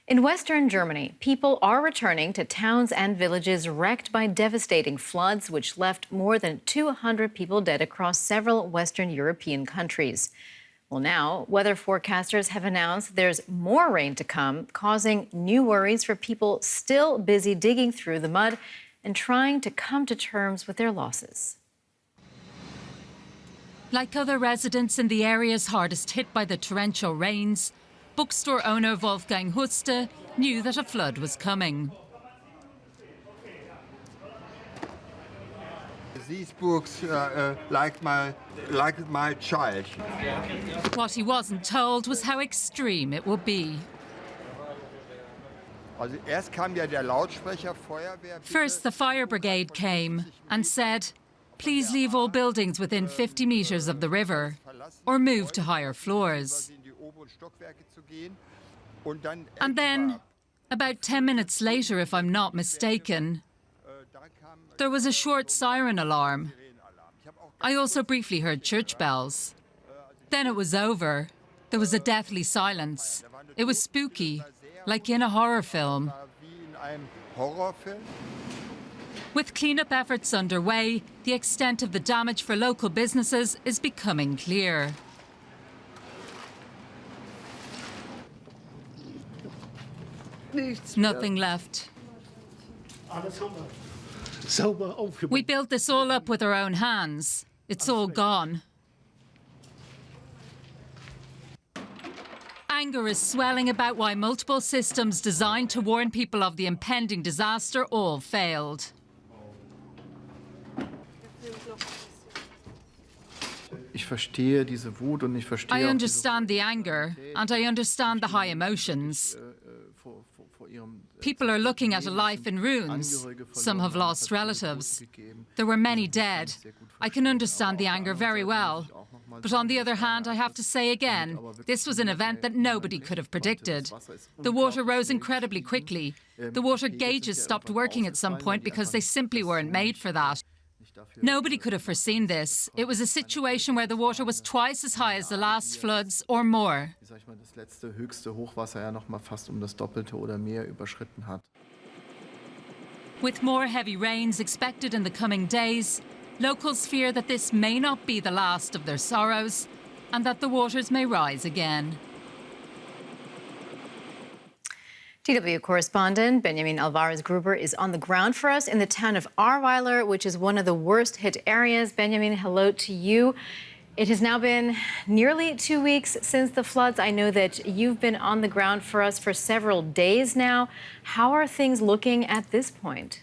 In Western Germany, people are returning to towns and villages wrecked by devastating floods, which left more than 200 people dead across several Western European countries. Well, now, weather forecasters have announced there's more rain to come, causing new worries for people still busy digging through the mud and trying to come to terms with their losses. Like other residents in the areas hardest hit by the torrential rains, bookstore owner Wolfgang Huste knew that a flood was coming. These books like my child. What he wasn't told was how extreme it would be. First, the fire brigade came and said, please leave all buildings within 50 meters of the river or move to higher floors. And then, about 10 minutes later, if I'm not mistaken, there was a short siren alarm. I also briefly heard church bells. Then it was over. There was a deathly silence. It was spooky, like in a horror film. With cleanup efforts underway, the extent of the damage for local businesses is becoming clear. Nothing left. We built this all up with our own hands. It's all gone. Anger is swelling about why multiple systems designed to warn people of the impending disaster all failed. I understand the anger, and I understand the high emotions. People are looking at a life in ruins. Some have lost relatives. There were many dead. I can understand the anger very well. But on the other hand, I have to say again, this was an event that nobody could have predicted. The water rose incredibly quickly. The water gauges stopped working at some point because they simply weren't made for that. Nobody could have foreseen this. It was a situation where the water was twice as high as the last floods or more. With more heavy rains expected in the coming days, locals fear that this may not be the last of their sorrows and that the waters may rise again. DW correspondent Benjamin Alvarez-Gruber is on the ground for us in the town of Ahrweiler, which is one of the worst hit areas. Benjamin, hello to you. It has now been nearly 2 weeks since the floods. I know that you've been on the ground for us for several days now. How are things looking at this point?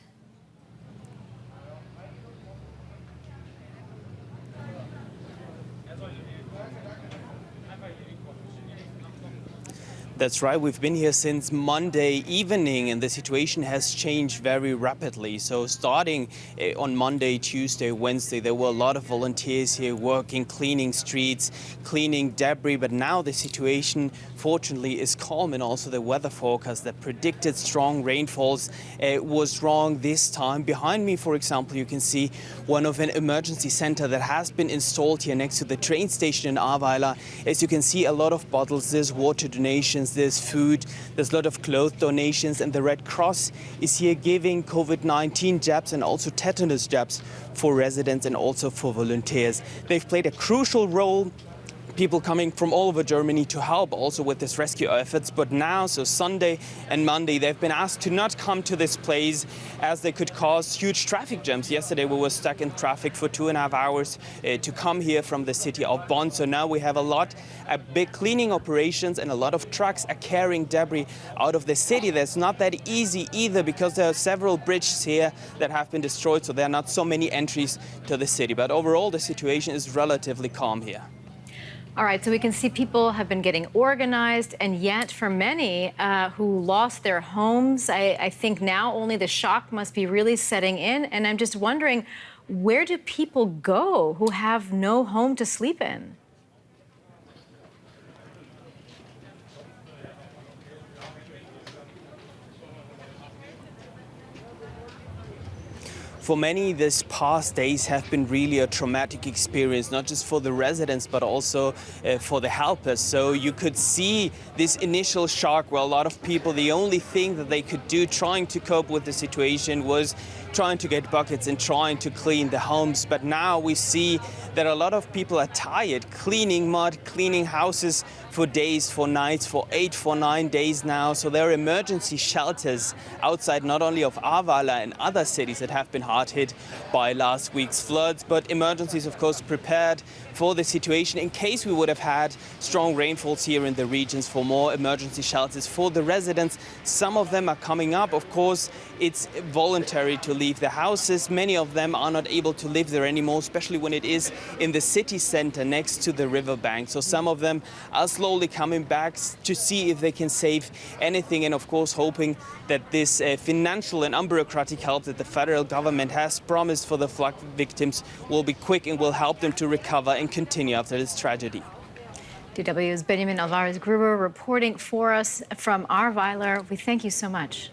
That's right. We've been here since Monday evening, and the situation has changed very rapidly. So starting on Monday, Tuesday, Wednesday, there were a lot of volunteers here working, cleaning streets, cleaning debris. But now the situation, fortunately, is calm, and also the weather forecast that predicted strong rainfalls was wrong this time. Behind me, for example, you can see one of an emergency center that has been installed here next to the train station in Ahrweiler. As you can see, a lot of bottles, there's water donations, there's food, there's a lot of clothes donations, and the Red Cross is here giving COVID-19 jabs and also tetanus jabs for residents and also for volunteers. They've played a crucial role. People coming from all over Germany to help also with this rescue efforts. But now, so Sunday and Monday, they've been asked to not come to this place as they could cause huge traffic jams. Yesterday, we were stuck in traffic for 2.5 hours to come here from the city of Bonn. So now we have a big cleaning operations, and a lot of trucks are carrying debris out of the city. That's not that easy either, because there are several bridges here that have been destroyed. So there are not so many entries to the city. But overall, the situation is relatively calm here. All right, so we can see people have been getting organized, and yet for many who lost their homes, I think now only the shock must be really setting in. And I'm just wondering, where do people go who have no home to sleep in? for many, this past days have been really a traumatic experience, not just for the residents, but also for the helpers. So you could see this initial shock where a lot of people, the only thing that they could do trying to cope with the situation was trying to get buckets and trying to clean the homes. But now we see that a lot of people are tired, cleaning mud, cleaning houses for days, for nights, for 8, for 9 days now. So there are emergency shelters outside not only of Ahrweiler and other cities that have been hard hit by last week's floods, but emergencies, of course, prepared for the situation in case we would have had strong rainfalls here in the regions, for more emergency shelters for the residents. Some of them are coming up. Of course, it's voluntary to leave the houses. Many of them are not able to live there anymore, especially when it is in the city center next to the riverbank. So some of them are slowly coming back to see if they can save anything, and of course hoping that this financial and unbureaucratic help that the federal government has promised for the flood victims will be quick and will help them to recover and continue after this tragedy. DW's Benjamin Alvarez-Gruber reporting for us from Ahrweiler. We thank you so much.